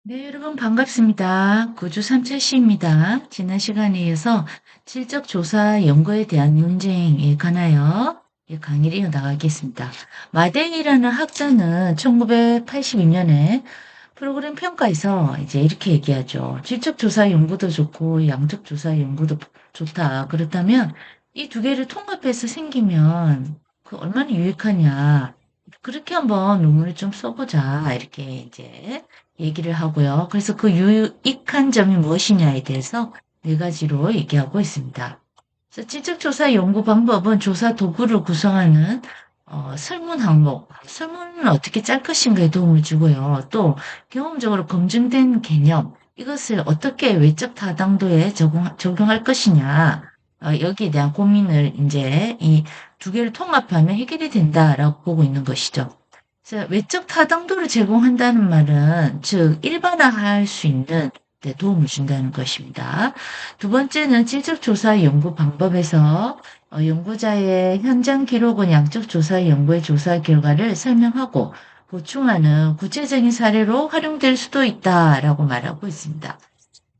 네, 여러분 반갑습니다. 구주 삼철씨입니다. 지난 시간에 이어서 질적 조사 연구에 대한 논쟁에 관하여 강의를 이어나가겠습니다. 마댕이라는 학자는 1982년에 프로그램 평가에서 이제 이렇게 얘기하죠. 질적 조사 연구도 좋고 양적 조사 연구도 좋다. 그렇다면 이 두 개를 통합해서 생기면 그 얼마나 유익하냐. 그렇게 한번 논문을 좀 써보자. 이렇게 이제 얘기를 하고요. 그래서 그 유익한 점이 무엇이냐에 대해서 네 가지로 얘기하고 있습니다. 그래서 질적조사 연구 방법은 조사 도구를 구성하는 설문 항목, 설문을 어떻게 짤 것인가에 도움을 주고요. 또 경험적으로 검증된 개념, 이것을 어떻게 외적 타당도에 적용할 것이냐, 여기에 대한 고민을 이제 이 두 개를 통합하면 해결이 된다라고 보고 있는 것이죠. 그래서 외적 타당도를 제공한다는 말은 즉 일반화할 수 있는 데 도움을 준다는 것입니다. 두 번째는 질적조사 연구 방법에서 연구자의 현장 기록은 양적 조사 연구의 조사 결과를 설명하고 보충하는 구체적인 사례로 활용될 수도 있다라고 말하고 있습니다.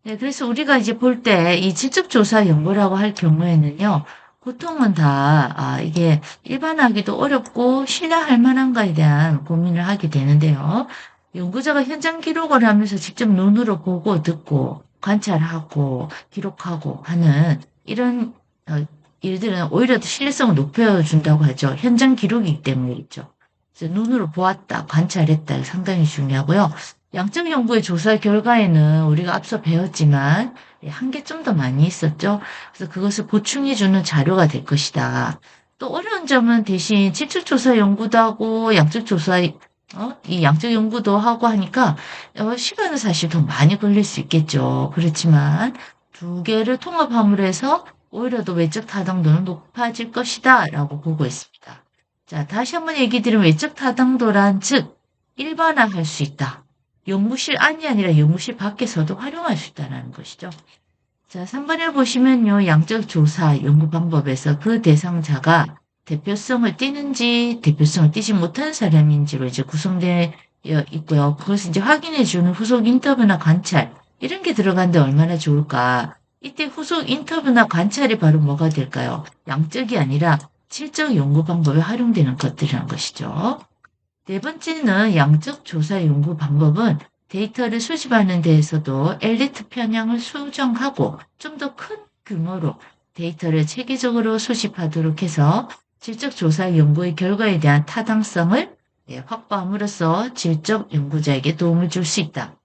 네, 그래서 우리가 이제 볼 때 이 질적조사 연구라고 할 경우에는요, 보통은 다, 이게 일반화하기도 어렵고 신뢰할 만한가에 대한 고민을 하게 되는데요. 연구자가 현장 기록을 하면서 직접 눈으로 보고 듣고 관찰하고 기록하고 하는 이런 일들은 오히려 더 신뢰성을 높여준다고 하죠. 현장 기록이기 때문이겠죠. 그래서 눈으로 보았다, 관찰했다, 상당히 중요하고요. 양적 연구의 조사 결과에는 우리가 앞서 배웠지만 한계 좀 더 많이 있었죠. 그래서 그것을 보충해주는 자료가 될 것이다. 또 어려운 점은 대신 질적조사 연구도 하고 양적조사, 이 양적 연구도 하고 하니까 시간은 사실 더 많이 걸릴 수 있겠죠. 그렇지만 두 개를 통합함으로 해서 오히려 더 외적 타당도는 높아질 것이다 라고 보고 있습니다. 자, 다시 한번 얘기 드리면 외적 타당도란 즉 일반화할 수 있다. 연구실 안이 아니라 연구실 밖에서도 활용할 수 있다는 것이죠. 자, 3번을 보시면요. 양적 조사 연구 방법에서 그 대상자가 대표성을 띠는지 대표성을 띠지 못한 사람인지로 이제 구성되어 있고요. 그것을 이제 확인해 주는 후속 인터뷰나 관찰 이런 게 들어간데 얼마나 좋을까. 이때 후속 인터뷰나 관찰이 바로 뭐가 될까요? 양적이 아니라 질적 연구 방법에 활용되는 것들이라는 것이죠. 네 번째는 양적 조사 연구 방법은 데이터를 수집하는 데에서도 엘리트 편향을 수정하고 좀 더 큰 규모로 데이터를 체계적으로 수집하도록 해서 질적 조사 연구의 결과에 대한 타당성을 확보함으로써 질적 연구자에게 도움을 줄 수 있다.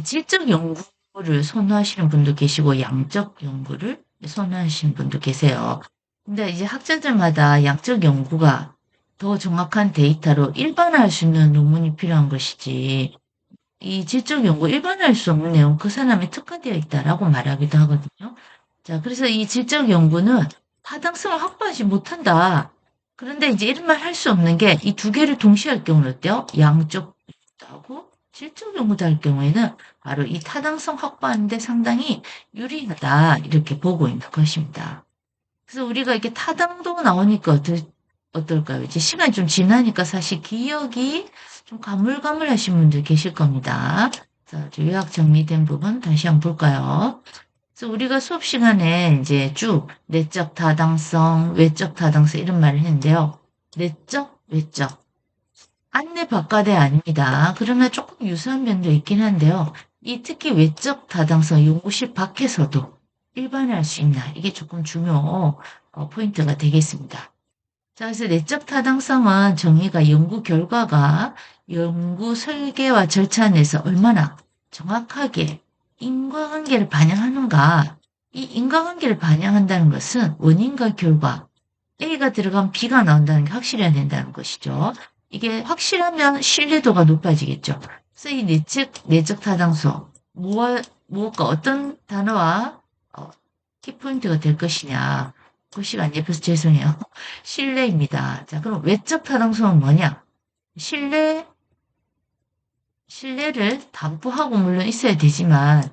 질적 연구를 선호하시는 분도 계시고 양적 연구를 선호하시는 분도 계세요. 근데 이제 학자들마다 양적 연구가 더 정확한 데이터로 일반화할 수 있는 논문이 필요한 것이지, 이 질적 연구 일반화할 수 없는 내용 그 사람이 특화되어 있다라고 말하기도 하거든요. 자, 그래서 이 질적 연구는 타당성을 확보하지 못한다. 그런데 이제 이런 말 할 수 없는 게 이 두 개를 동시에 할 경우는 어때요? 양적 연구도 하고 질적 연구도 할 경우에는 바로 이 타당성 확보하는 데 상당히 유리하다. 이렇게 보고 있는 것입니다. 그래서 우리가 이렇게 타당도 나오니까 어떨까요? 이제 시간이 좀 지나니까 사실 기억이 좀 가물가물하신 분들 계실 겁니다. 자, 요약 정리된 부분 다시 한번 볼까요? 그래서 우리가 수업 시간에 이제 쭉 내적 타당성, 외적 타당성 이런 말을 했는데요. 내적, 외적. 안내 바깥에 아닙니다. 그러나 조금 유사한 면도 있긴 한데요. 이 특히 외적 타당성 연구실 밖에서도 일반화할 수 있나 이게 조금 중요 포인트가 되겠습니다. 자, 그래서 내적 타당성은 정의가 연구 결과가 연구 설계와 절차 내에서 얼마나 정확하게 인과관계를 반영하는가. 이 인과관계를 반영한다는 것은 원인과 결과, A가 들어가면 B가 나온다는 게 확실해야 된다는 것이죠. 이게 확실하면 신뢰도가 높아지겠죠. 그래서 이 내적 타당성, 무엇과 어떤 단어와 키포인트가 될 것이냐. 글씨가 안 예뻐서 죄송해요. 신뢰입니다. 자, 그럼 외적 타당성은 뭐냐? 신뢰를 담보하고 물론 있어야 되지만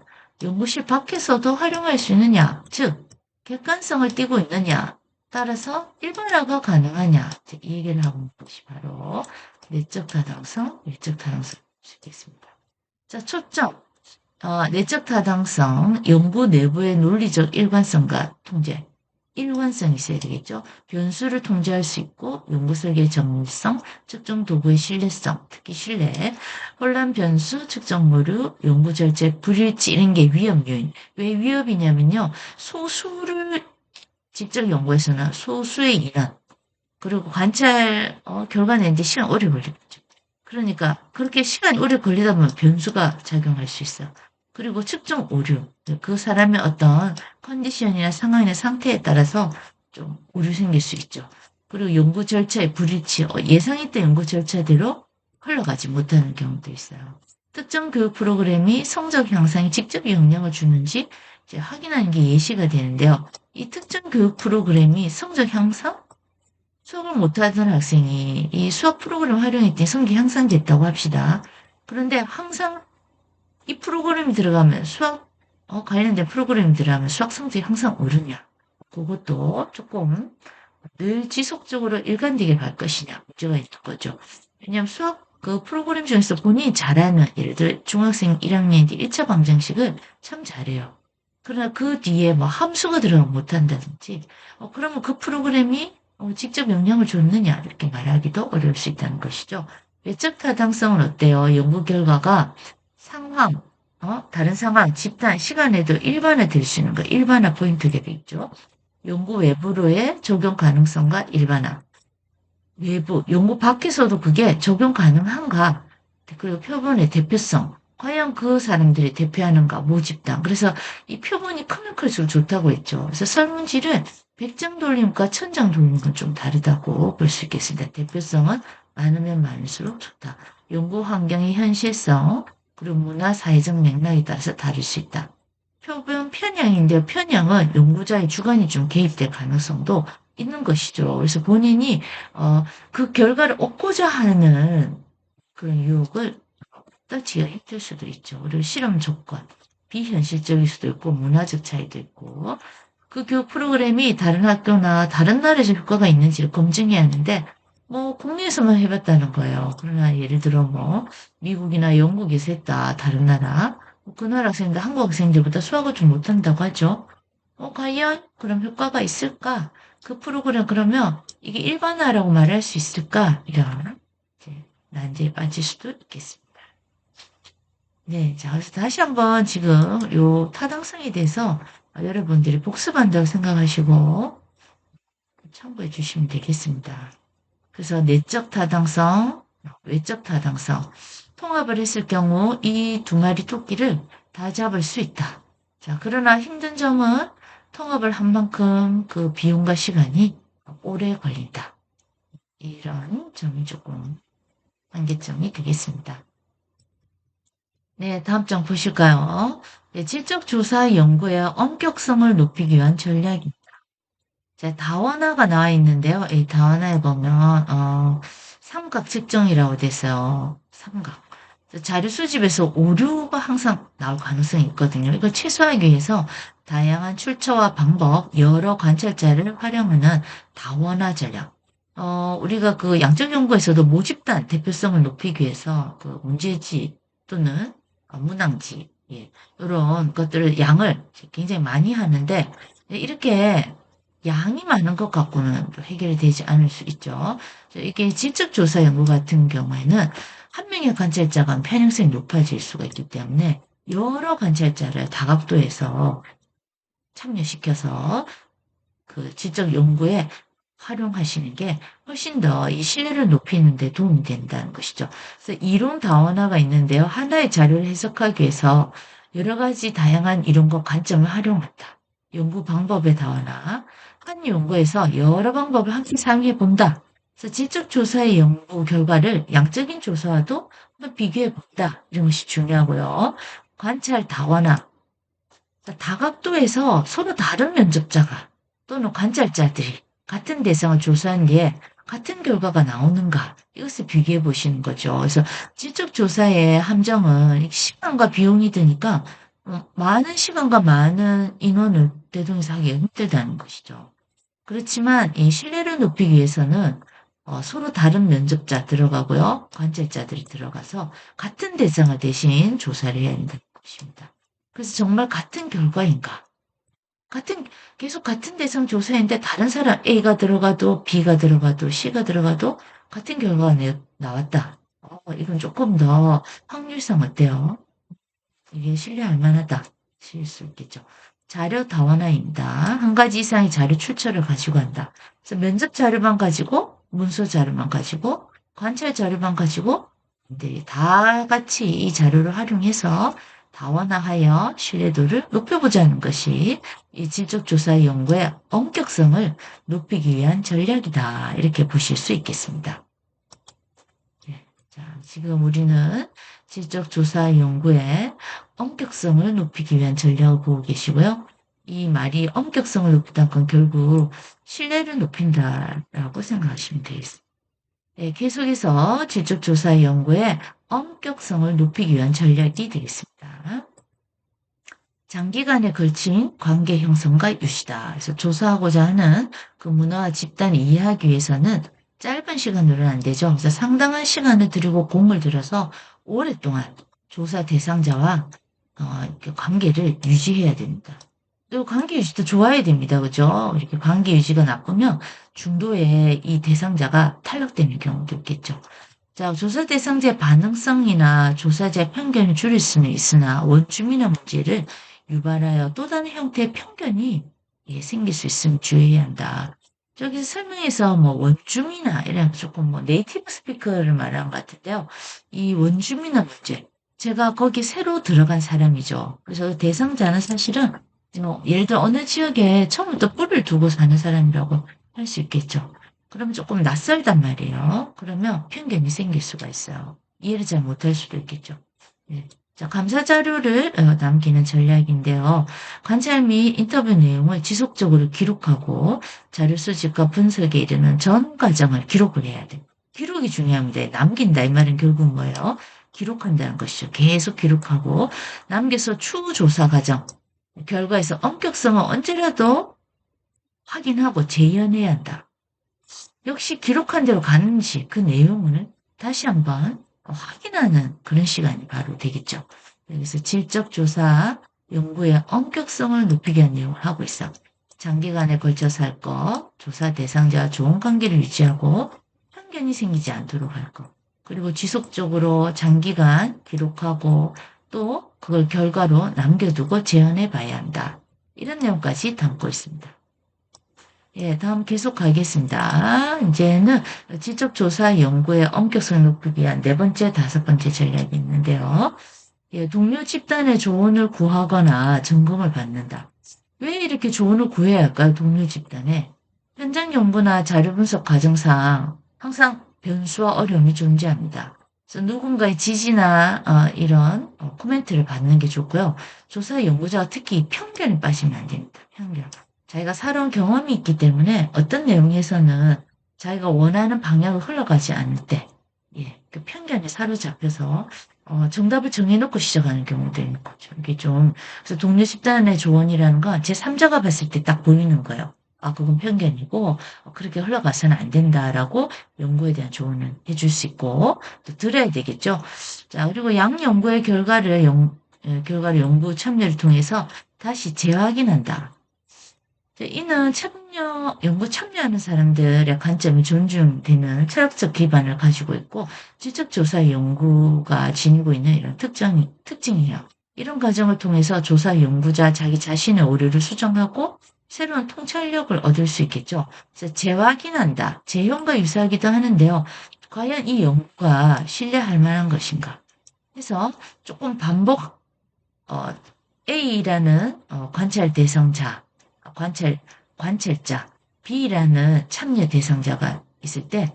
연구실 밖에서도 활용할 수 있느냐? 즉, 객관성을 띠고 있느냐? 따라서 일반화가 가능하냐? 이 얘기를 하고 있는 것이 바로 내적 타당성, 외적 타당성일 수 있겠습니다. 자, 초점. 내적 타당성, 연구 내부의 논리적 일관성과 통제. 일관성이 있어야 되겠죠. 변수를 통제할 수 있고 연구 설계의 정밀성, 측정 도구의 신뢰성, 특히 신뢰, 혼란 변수, 측정 오류, 연구 절차의 불일치 이런 게 위험 요인. 왜 위협이냐면요. 소수를 직접 연구해서는 소수의 인원, 그리고 관찰 결과 내는데 시간 오래 걸리겠죠. 그러니까 그렇게 시간이 오래 걸리다 보면 변수가 작용할 수 있어요. 그리고 측정 오류, 그 사람의 어떤 컨디션이나 상황이나 상태에 따라서 좀 오류 생길 수 있죠. 그리고 연구 절차의 불일치, 예상했던 연구 절차대로 흘러가지 못하는 경우도 있어요. 특정 교육 프로그램이 성적 향상에 직접 영향을 주는지 이제 확인하는 게 예시가 되는데요. 이 특정 교육 프로그램이 성적 향상? 수업을 못하던 학생이 이 수업 프로그램 활용했더니 성적이 향상됐다고 합시다. 그런데 항상 이 프로그램이 들어가면 수학 관련된 프로그램이 들어가면 수학 성적이 항상 오르냐. 그것도 조금 늘 지속적으로 일관되게 갈 것이냐 문제가 있는 거죠. 왜냐하면 수학 그 프로그램 중에서 본인이 잘하는 예를 들어 중학생 1학년인데 1차 방정식을 참 잘해요. 그러나 그 뒤에 뭐 함수가 들어가면 못한다든지 그러면 그 프로그램이 직접 영향을 줬느냐 이렇게 말하기도 어려울 수 있다는 것이죠. 외적 타당성은 어때요? 연구 결과가 상황, 다른 상황, 집단, 시간에도 일반화될 수 있는 거 일반화 포인트가 되겠죠. 연구 외부로의 적용 가능성과 일반화. 외부, 연구 밖에서도 그게 적용 가능한가? 그리고 표본의 대표성. 과연 그 사람들이 대표하는가? 모집단. 그래서 이 표본이 크면 클수록 좋다고 했죠. 그래서 설문지를 100장 돌림과 1000장 돌림은 좀 다르다고 볼 수 있겠습니다. 대표성은 많으면 많을수록 좋다. 연구 환경의 현실성, 그리고 문화, 사회적 맥락에 따라서 다를 수 있다. 표본 편향인데요. 편향은 연구자의 주관이 좀 개입될 가능성도 있는 것이죠. 그래서 본인이 그 결과를 얻고자 하는 그런 유혹을 따지기가 힘들 수도 있죠. 그리고 실험 조건, 비현실적일 수도 있고 문화적 차이도 있고 그 교육 프로그램이 다른 학교나 다른 나라에서 효과가 있는지를 검증해야 하는데 뭐 국내에서만 해봤다는 거예요. 그러나 예를 들어 뭐 미국이나 영국에서 했다. 다른 나라. 그 나라 학생들 한국 학생들보다 수학을 좀 못한다고 하죠. 과연 그럼 효과가 있을까? 그 프로그램 그러면 이게 일반화라고 말할 수 있을까? 이런 이제 난제에 빠질 수도 있겠습니다. 네, 자, 그래서 다시 한번 지금 요 타당성에 대해서 여러분들이 복습한다고 생각하시고 참고해 주시면 되겠습니다. 그래서 내적 타당성, 외적 타당성, 통합을 했을 경우 이 두 마리 토끼를 다 잡을 수 있다. 자, 그러나 힘든 점은 통합을 한 만큼 그 비용과 시간이 오래 걸린다. 이런 점이 조금 한계점이 되겠습니다. 네, 다음 장 보실까요? 네, 질적 조사 연구의 엄격성을 높이기 위한 전략입니다. 자, 다원화가 나와 있는데요. 이 다원화에 보면 삼각 측정이라고 돼서요. 삼각. 자료 수집에서 오류가 항상 나올 가능성이 있거든요. 이걸 최소화하기 위해서 다양한 출처와 방법, 여러 관찰자를 활용하는 다원화 전략. 우리가 그 양적 연구에서도 모집단 대표성을 높이기 위해서 그 문제지 또는 문항지, 예, 이런 것들을 양을 굉장히 많이 하는데 이렇게 양이 많은 것 갖고는 또 해결이 되지 않을 수 있죠. 이게 질적조사 연구 같은 경우에는 한 명의 관찰자가 편향성이 높아질 수가 있기 때문에 여러 관찰자를 다각도에서 참여시켜서 그 질적 연구에 활용하시는 게 훨씬 더 이 신뢰를 높이는 데 도움이 된다는 것이죠. 그래서 이론 다원화가 있는데요. 하나의 자료를 해석하기 위해서 여러 가지 다양한 이론과 관점을 활용한다. 연구 방법의 다원화. 한 연구에서 여러 방법을 함께 사용해 본다. 그래서 질적 조사의 연구 결과를 양적인 조사와도 한번 비교해 본다. 이런 것이 중요하고요. 관찰 다원화. 다각도에서 서로 다른 면접자가 또는 관찰자들이 같은 대상을 조사한 뒤에 같은 결과가 나오는가 이것을 비교해 보시는 거죠. 그래서 질적 조사의 함정은 시간과 비용이 드니까 많은 시간과 많은 인원을 대동해서 하기가 힘들다는 것이죠. 그렇지만 이 신뢰를 높이기 위해서는 서로 다른 면접자 들어가고요. 관찰자들이 들어가서 같은 대상을 대신 조사를 해야 한다는 것입니다. 그래서 정말 같은 결과인가? 같은 계속 같은 대상 조사했는데 다른 사람 A가 들어가도 B가 들어가도 C가 들어가도 같은 결과가 나왔다. 이건 조금 더 확률상 어때요? 이게 신뢰할 만하다. 실 수 있겠죠. 자료 다원화입니다. 한 가지 이상의 자료 출처를 가지고 한다. 그래서 면접 자료만 가지고, 문서 자료만 가지고, 관찰 자료만 가지고, 이제 다 같이 이 자료를 활용해서 다원화하여 신뢰도를 높여보자는 것이 이 질적조사 연구의 엄격성을 높이기 위한 전략이다. 이렇게 보실 수 있겠습니다. 네, 자, 지금 우리는 질적조사 연구의 엄격성을 높이기 위한 전략을 보고 계시고요. 이 말이 엄격성을 높인다는 건 결국 신뢰를 높인다라고 생각하시면 되겠습니다. 네, 계속해서 질적조사 연구의 엄격성을 높이기 위한 전략이 되겠습니다. 장기간에 걸친 관계 형성과 유지다. 그래서 조사하고자 하는 그 문화와 집단을 이해하기 위해서는 짧은 시간으로는 안 되죠. 그래서 상당한 시간을 들이고 공을 들여서 오랫동안 조사 대상자와 이렇게 관계를 유지해야 됩니다. 또 관계 유지도 좋아야 됩니다. 그죠? 이렇게 관계 유지가 나쁘면 중도에 이 대상자가 탈락되는 경우도 있겠죠. 자, 조사 대상자의 반응성이나 조사자의 편견을 줄일 수는 있으나 원주민의 문제를 유발하여 또 다른 형태의 편견이 생길 수 있으면 주의해야 한다. 저기서 설명에서 뭐 원주민이나 이런 조금 뭐 네이티브 스피커를 말한 것 같은데요. 이 원주민의 문제. 제가 거기 새로 들어간 사람이죠. 그래서 대상자는 사실은 예를 들어 어느 지역에 처음부터 뿔을 두고 사는 사람이라고 할 수 있겠죠. 그러면 조금 낯설단 말이에요. 그러면 편견이 생길 수가 있어요. 이해를 잘 못할 수도 있겠죠. 네. 자, 감사 자료를 남기는 전략인데요. 관찰 및 인터뷰 내용을 지속적으로 기록하고 자료 수집과 분석에 이르는 전 과정을 기록을 해야 돼요. 기록이 중요합니다. 남긴다 이 말은 결국 뭐예요? 기록한다는 것이죠. 계속 기록하고 남겨서 추후 조사 과정, 결과에서 엄격성을 언제라도 확인하고 재현해야 한다. 역시 기록한 대로 가는지 그 내용을 다시 한번 확인하는 그런 시간이 바로 되겠죠. 여기서 질적조사 연구의 엄격성을 높이기 위한 내용을 하고 있어. 장기간에 걸쳐서 할 것, 조사 대상자와 좋은 관계를 유지하고 편견이 생기지 않도록 할 것, 그리고 지속적으로 장기간 기록하고 또 그걸 결과로 남겨두고 재현해 봐야 한다. 이런 내용까지 담고 있습니다. 예, 다음 계속 가겠습니다. 이제는 지적조사 연구의 엄격성을 높이기 위한 네 번째, 다섯 번째 전략이 있는데요. 예, 동료 집단의 조언을 구하거나 점검을 받는다. 왜 이렇게 조언을 구해야 할까요? 동료 집단에. 현장 연구나 자료 분석 과정상 항상 변수와 어려움이 존재합니다. 그래서 누군가의 지지나 이런 코멘트를 받는 게 좋고요. 조사 연구자가 특히 편견에 빠지면 안 됩니다. 편견. 자기가 살아온 경험이 있기 때문에 어떤 내용에서는 자기가 원하는 방향으로 흘러가지 않을 때, 예, 그 편견에 사로잡혀서 정답을 정해놓고 시작하는 경우도 있는 거죠. 이게 좀 그래서 동료 집단의 조언이라는 건 제3자가 봤을 때 딱 보이는 거예요. 아, 그건 편견이고 그렇게 흘러가서는 안 된다라고 연구에 대한 조언을 해줄 수 있고 또 들어야 되겠죠. 자, 그리고 양 연구의 결과를 연구 참여를 통해서 다시 재확인한다. 이는 연구 참여하는 사람들의 관점이 존중되는 철학적 기반을 가지고 있고 지적조사 연구가 지니고 있는 이런 특징이에요. 이런 과정을 통해서 조사 연구자 자기 자신의 오류를 수정하고 새로운 통찰력을 얻을 수 있겠죠. 그래서 재확인한다. 재현과 유사하기도 하는데요. 과연 이 연구가 신뢰할 만한 것인가? 그래서 조금 어, A라는 관찰 대상자, 관찰자, B라는 참여 대상자가 있을 때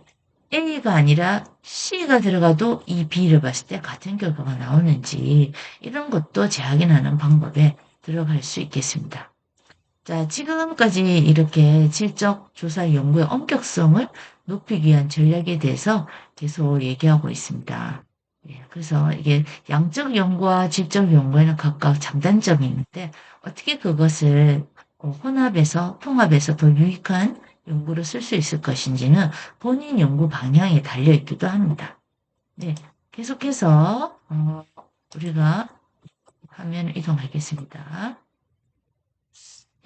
A가 아니라 C가 들어가도 이 B를 봤을 때 같은 결과가 나오는지 이런 것도 재확인하는 방법에 들어갈 수 있겠습니다. 자, 지금까지 이렇게 질적 조사 연구의 엄격성을 높이기 위한 전략에 대해서 계속 얘기하고 있습니다. 예, 그래서 이게 양적 연구와 질적 연구에는 각각 장단점이 있는데 어떻게 그것을 혼합해서 통합해서 더 유익한 연구를 쓸 수 있을 것인지는 본인 연구 방향에 달려 있기도 합니다. 네, 계속해서 우리가 화면 이동하겠습니다.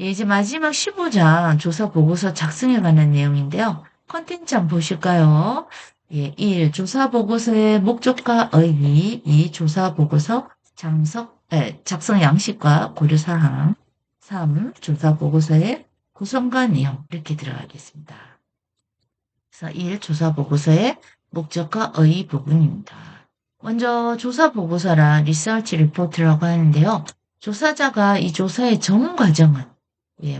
예, 이제 마지막 15장 조사 보고서 작성에 관한 내용인데요. 컨텐츠 한번 보실까요? 예, 1. 조사 보고서의 목적과 의미. 2. 조사 보고서 작성 양식과 고려 사항. 3. 조사 보고서의 구성과 내용. 이렇게 들어가겠습니다. 그래서 1. 조사 보고서의 목적과 의의 부분입니다. 먼저 조사 보고서란 리서치 리포트라고 하는데요. 조사자가 이 조사의 전 과정은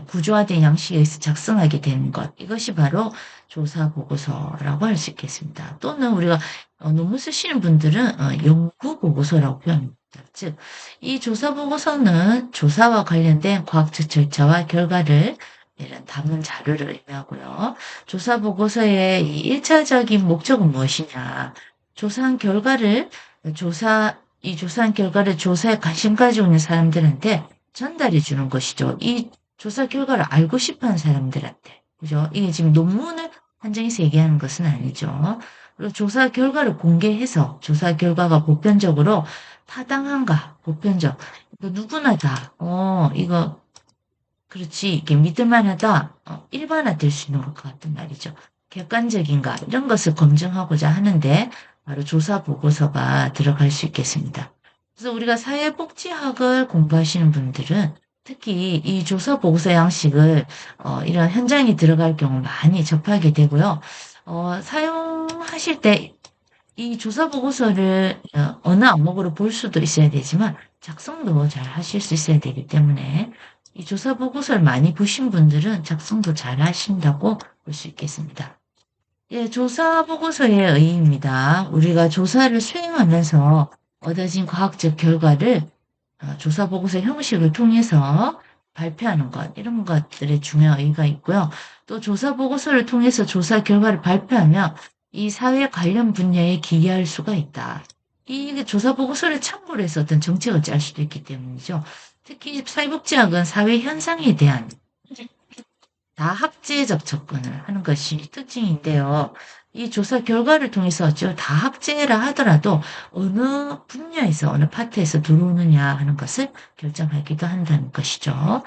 구조화된 양식에 의해서 작성하게 되는 것. 이것이 바로 조사 보고서라고 할 수 있겠습니다. 또는 우리가 논문 쓰시는 분들은 연구 보고서라고 표현합니다. 즉, 이 조사 보고서는 조사와 관련된 과학적 절차와 결과를 이런 담은 자료를 의미하고요. 조사 보고서의 이 1차적인 목적은 무엇이냐? 조사한 결과를 조사한 결과를 조사에 관심 가지고 있는 사람들한테 전달해 주는 것이죠. 이 조사 결과를 알고 싶어 하는 사람들한테. 그죠? 이게 지금 논문을 한정해서 얘기하는 것은 아니죠. 그리고 조사 결과를 공개해서 조사 결과가 보편적으로 타당한가, 보편적. 이거 누구나 다, 이거, 그렇지, 이게 믿을만하다, 일반화될 수 있는 것 같은 말이죠. 객관적인가, 이런 것을 검증하고자 하는데, 바로 조사 보고서가 들어갈 수 있겠습니다. 그래서 우리가 사회복지학을 공부하시는 분들은 특히 이 조사 보고서 양식을 이런 현장에 들어갈 경우 많이 접하게 되고요. 사용하실 때 이 조사 보고서를 어느 항목으로 볼 수도 있어야 되지만 작성도 잘 하실 수 있어야 되기 때문에 이 조사 보고서를 많이 보신 분들은 작성도 잘 하신다고 볼 수 있겠습니다. 예, 조사 보고서의 의의입니다. 우리가 조사를 수행하면서 얻어진 과학적 결과를 조사 보고서 형식을 통해서 발표하는 것, 이런 것들의 중요한 의의가 있고요. 또 조사 보고서를 통해서 조사 결과를 발표하면 이 사회 관련 분야에 기여할 수가 있다. 이 조사 보고서를 참고로 해서 어떤 정책을 짤 수도 있기 때문이죠. 특히 사회복지학은 사회 현상에 대한 다학제적 접근을 하는 것이 특징인데요. 이 조사 결과를 통해서 다학제라 하더라도 어느 분야에서 어느 파트에서 들어오느냐 하는 것을 결정하기도 한다는 것이죠.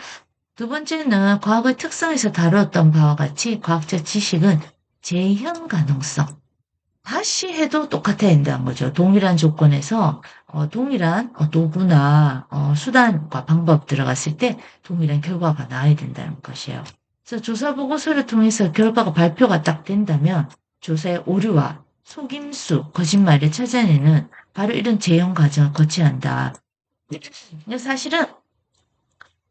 두 번째는 과학의 특성에서 다루었던 바와 같이 과학적 지식은 재현 가능성. 다시 해도 똑같아야 된다는 거죠. 동일한 조건에서 동일한 도구나 수단과 방법 들어갔을 때 동일한 결과가 나와야 된다는 것이에요. 그래서 조사 보고서를 통해서 결과가 발표가 딱 된다면 조사의 오류와 속임수, 거짓말을 찾아내는 바로 이런 재현 과정을 거쳐야 한다. 근데 사실은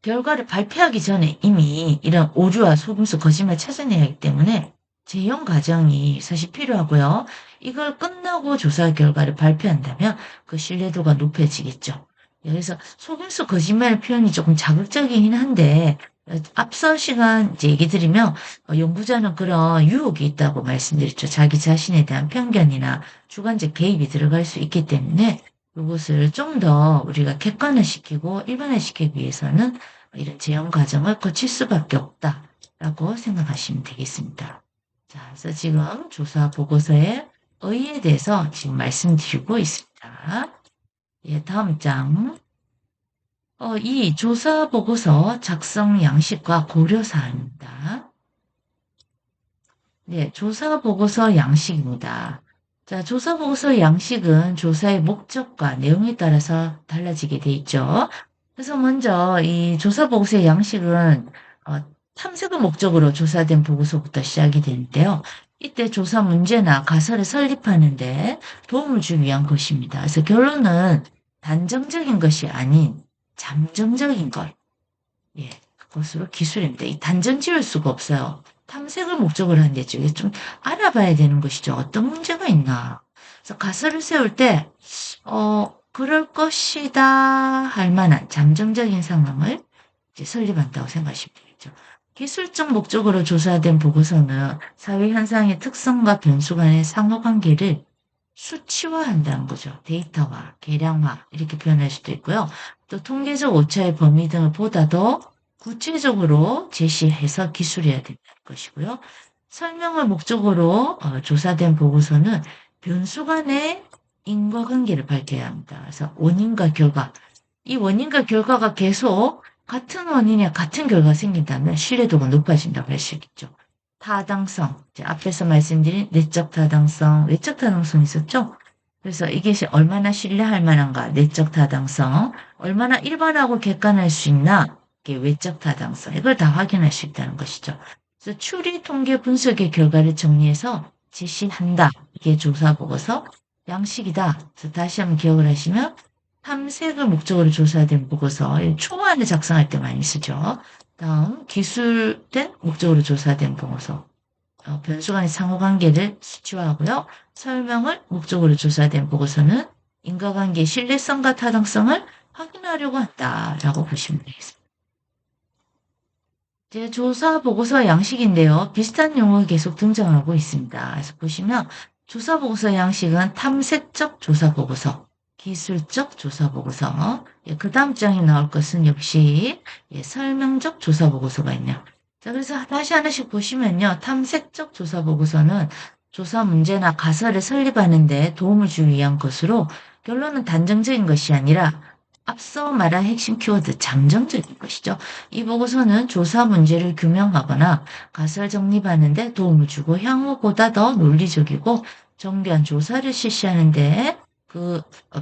결과를 발표하기 전에 이미 이런 오류와 속임수, 거짓말을 찾아내야 하기 때문에 재현 과정이 사실 필요하고요. 이걸 끝나고 조사 결과를 발표한다면 그 신뢰도가 높아지겠죠. 그래서 속임수, 거짓말 표현이 조금 자극적이긴 한데 앞서 시간 이제 얘기 드리면 연구자는 그런 유혹이 있다고 말씀드렸죠. 자기 자신에 대한 편견이나 주관적 개입이 들어갈 수 있기 때문에 이것을 좀 더 우리가 객관화시키고 일반화시키기 위해서는 이런 재현 과정을 거칠 수밖에 없다라고 생각하시면 되겠습니다. 자, 그래서 지금 조사 보고서의 의의에 대해서 지금 말씀드리고 있습니다. 예, 다음 장. 이 조사 보고서 작성 양식과 고려 사항입니다. 네, 조사 보고서 양식입니다. 자, 조사 보고서 양식은 조사의 목적과 내용에 따라서 달라지게 돼 있죠. 그래서 먼저 이 조사 보고서의 양식은 탐색을 목적으로 조사된 보고서부터 시작이 되는데요. 이때 조사 문제나 가설을 설립하는데 도움을 주기 위한 것입니다. 그래서 결론은 단정적인 것이 아닌 잠정적인 것, 예, 그것으로 기술입니다. 이 단정 지을 수가 없어요. 탐색을 목적으로 하는데 이게 좀 알아봐야 되는 것이죠. 어떤 문제가 있나. 그래서 가설을 세울 때, 그럴 것이다 할 만한 잠정적인 상황을 이제 설립한다고 생각하시면 되겠죠. 기술적 목적으로 조사된 보고서는 사회 현상의 특성과 변수 간의 상호관계를 수치화한다는 거죠. 데이터화, 계량화 이렇게 표현할 수도 있고요. 또 통계적 오차의 범위 등을 보다 더 구체적으로 제시해서 기술해야 된다는 것이고요. 설명을 목적으로 조사된 보고서는 변수 간의 인과관계를 밝혀야 합니다. 그래서 원인과 결과, 이 원인과 결과가 계속 같은 원인이나 같은 결과가 생긴다면 신뢰도가 높아진다고 할 수 있겠죠. 타당성, 이제 앞에서 말씀드린 내적 타당성, 외적 타당성 있었죠? 그래서 이게 얼마나 신뢰할 만한가, 내적 타당성, 얼마나 일반하고 객관할 수 있나, 이게 외적 타당성, 이걸 다 확인할 수 있다는 것이죠. 그래서 추리, 통계, 분석의 결과를 정리해서 제시한다. 이게 조사 보고서 양식이다. 그래서 다시 한번 기억을 하시면 탐색을 목적으로 조사된 보고서, 초안을 작성할 때 많이 쓰죠. 다음 기술된 목적으로 조사된 보고서, 변수 간의 상호관계를 수치화하고요. 설명을 목적으로 조사된 보고서는 인과관계의 신뢰성과 타당성을 확인하려고 한다라고 보시면 되겠습니다. 이제 조사 보고서 양식인데요. 비슷한 용어가 계속 등장하고 있습니다. 그래서 보시면 조사 보고서 양식은 탐색적 조사 보고서, 기술적 조사 보고서, 그 다음 장에 나올 것은 역시 설명적 조사 보고서가 있네요. 자, 그래서 다시 하나씩 보시면요. 탐색적 조사 보고서는 조사 문제나 가설을 설립하는 데 도움을 주기 위한 것으로 결론은 단정적인 것이 아니라 앞서 말한 핵심 키워드 잠정적인 것이죠. 이 보고서는 조사 문제를 규명하거나 가설 정립하는 데 도움을 주고 향후 보다 더 논리적이고 정교한 조사를 실시하는 데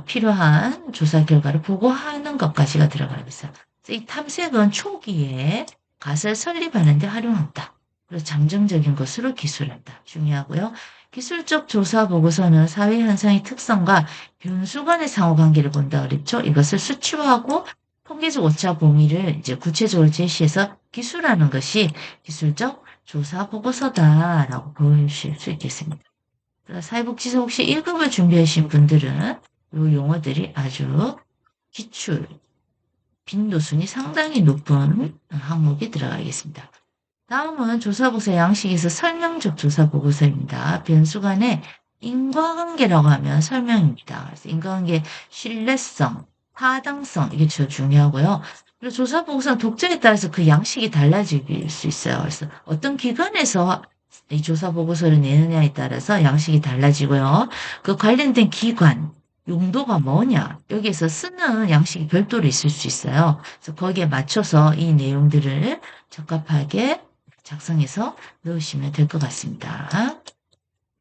필요한 조사 결과를 보고하는 것까지가 들어가고 있어요. 이 탐색은 초기에 가설 설립하는 데 활용한다. 그리고 잠정적인 것으로 기술한다. 중요하고요. 기술적 조사 보고서는 사회 현상의 특성과 변수 간의 상호관계를 본다 그랬죠. 이것을 수치화하고 통계적 오차 범위를 이제 구체적으로 제시해서 기술하는 것이 기술적 조사 보고서다라고 보실 수 있겠습니다. 사회복지사 혹시 1급을 준비하신 분들은 이 용어들이 아주 기출, 빈도순이 상당히 높은 항목이 들어가겠습니다. 다음은 조사보고서 양식에서 설명적 조사보고서입니다. 변수 간의 인과관계라고 하면 설명입니다. 그래서 인과관계 신뢰성, 타당성 이게 제일 중요하고요. 그리고 조사보고서는 독자에 따라서 그 양식이 달라질 수 있어요. 그래서 어떤 기관에서 이 조사보고서를 내느냐에 따라서 양식이 달라지고요. 그 관련된 기관, 용도가 뭐냐 여기에서 쓰는 양식이 별도로 있을 수 있어요. 그래서 거기에 맞춰서 이 내용들을 적합하게 작성해서 넣으시면 될 것 같습니다.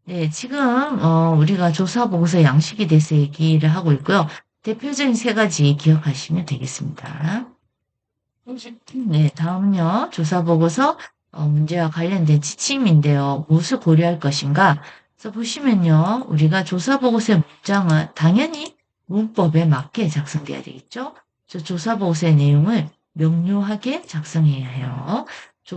네, 지금 우리가 조사 보고서 양식에 대해서 얘기를 하고 있고요. 대표적인 세 가지 기억하시면 되겠습니다. 네, 다음은요. 조사 보고서 문제와 관련된 지침인데요. 무엇을 고려할 것인가? 그래서 보시면요. 우리가 조사 보고서의 문장은 당연히 문법에 맞게 작성돼야 되겠죠? 조사 보고서의 내용을 명료하게 작성해야 해요.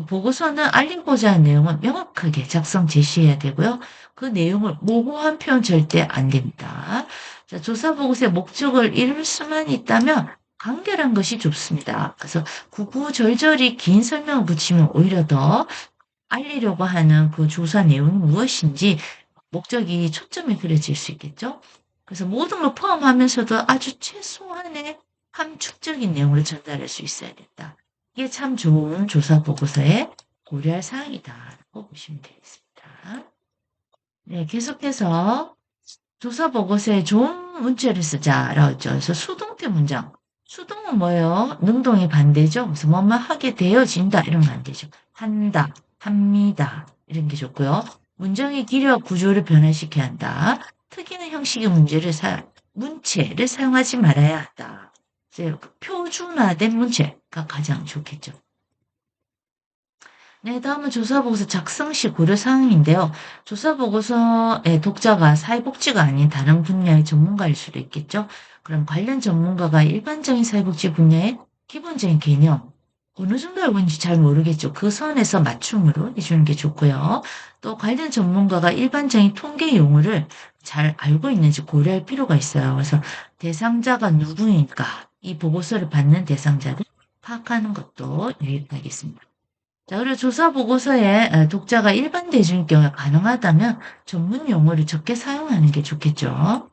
보고서는 알리고자 하는 내용은 명확하게 작성 제시해야 되고요. 그 내용을 모호한 표현 절대 안 됩니다. 자, 조사 보고서의 목적을 이룰 수만 있다면 간결한 것이 좋습니다. 그래서 구구절절히 긴 설명을 붙이면 오히려 더 알리려고 하는 그 조사 내용이 무엇인지 목적이 초점이 그려질 수 있겠죠. 그래서 모든 걸 포함하면서도 아주 최소한의 함축적인 내용을 전달할 수 있어야 된다. 이게 참 좋은 조사 보고서의 고려할 사항이다라고 보시면 되겠습니다. 네, 계속해서 조사 보고서에 좋은 문체를 쓰자라고 했죠. 그래서 수동태 문장. 수동은 뭐예요? 능동의 반대죠. 그래서 뭐뭐 하게 되어진다 이런 거 안 되죠. 한다, 합니다 이런 게 좋고요. 문장의 길이와 구조를 변화시켜야 한다. 특이한 형식의 문체를 사용하지 말아야 한다. 표준화된 문체가 가장 좋겠죠. 네, 다음은 조사보고서 작성 시 고려사항인데요. 조사보고서의 독자가 사회복지가 아닌 다른 분야의 전문가일 수도 있겠죠. 그럼 관련 전문가가 일반적인 사회복지 분야의 기본적인 개념, 어느 정도 알고 있는지 잘 모르겠죠. 그 선에서 맞춤으로 해주는 게 좋고요. 또 관련 전문가가 일반적인 통계 용어를 잘 알고 있는지 고려할 필요가 있어요. 그래서 대상자가 누구인가, 이 보고서를 받는 대상자를 파악하는 것도 유익하겠습니다. 자, 그리고 조사 보고서에 독자가 일반 대중일 경우에 가능하다면 전문 용어를 적게 사용하는 게 좋겠죠.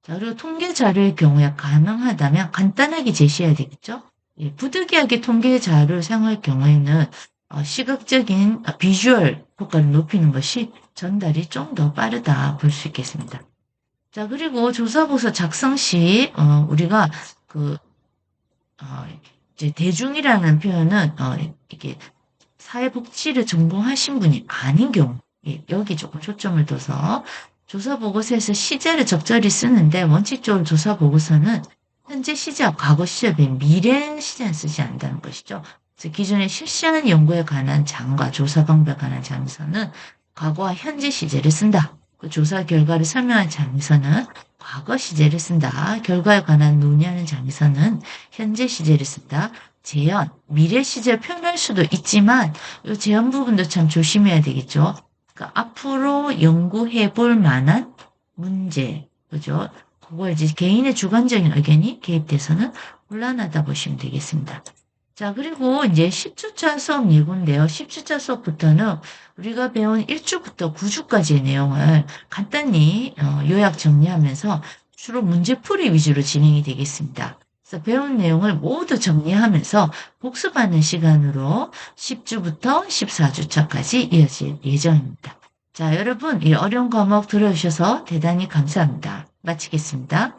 자, 그리고 통계 자료의 경우에 가능하다면 간단하게 제시해야 되겠죠. 예, 부득이하게 통계 자료를 사용할 경우에는 시각적인 비주얼 효과를 높이는 것이 전달이 좀 더 빠르다 볼 수 있겠습니다. 자, 그리고 조사보고서 작성 시 우리가 그 어, 이제 대중이라는 표현은 이게 사회복지를 전공하신 분이 아닌 경우, 예, 여기 조금 초점을 둬서 조사보고서에서 시제를 적절히 쓰는데 원칙적으로 조사보고서는 현재 시제와 과거 시제 및 미래 시제는 쓰지 않는다는 것이죠. 그래서 기존에 실시한 연구에 관한 장과 조사 방법에 관한 장에서는 과거와 현재 시제를 쓴다. 그 조사 결과를 설명한 장에서는 과거 시제를 쓴다. 결과에 관한 논의하는 장에서는 현재 시제를 쓴다. 재현, 미래 시제를 표현할 수도 있지만 이 재현 부분도 참 조심해야 되겠죠. 그러니까 앞으로 연구해 볼 만한 문제, 그죠? 그거 이제 개인의 주관적인 의견이 개입돼서는 곤란하다 보시면 되겠습니다. 자, 그리고 이제 10주차 수업 예고인데요. 10주차 수업부터는 우리가 배운 1주부터 9주까지의 내용을 간단히 요약 정리하면서 주로 문제풀이 위주로 진행이 되겠습니다. 그래서 배운 내용을 모두 정리하면서 복습하는 시간으로 10주부터 14주차까지 이어질 예정입니다. 자, 여러분, 이 어려운 과목 들어주셔서 대단히 감사합니다. 마치겠습니다.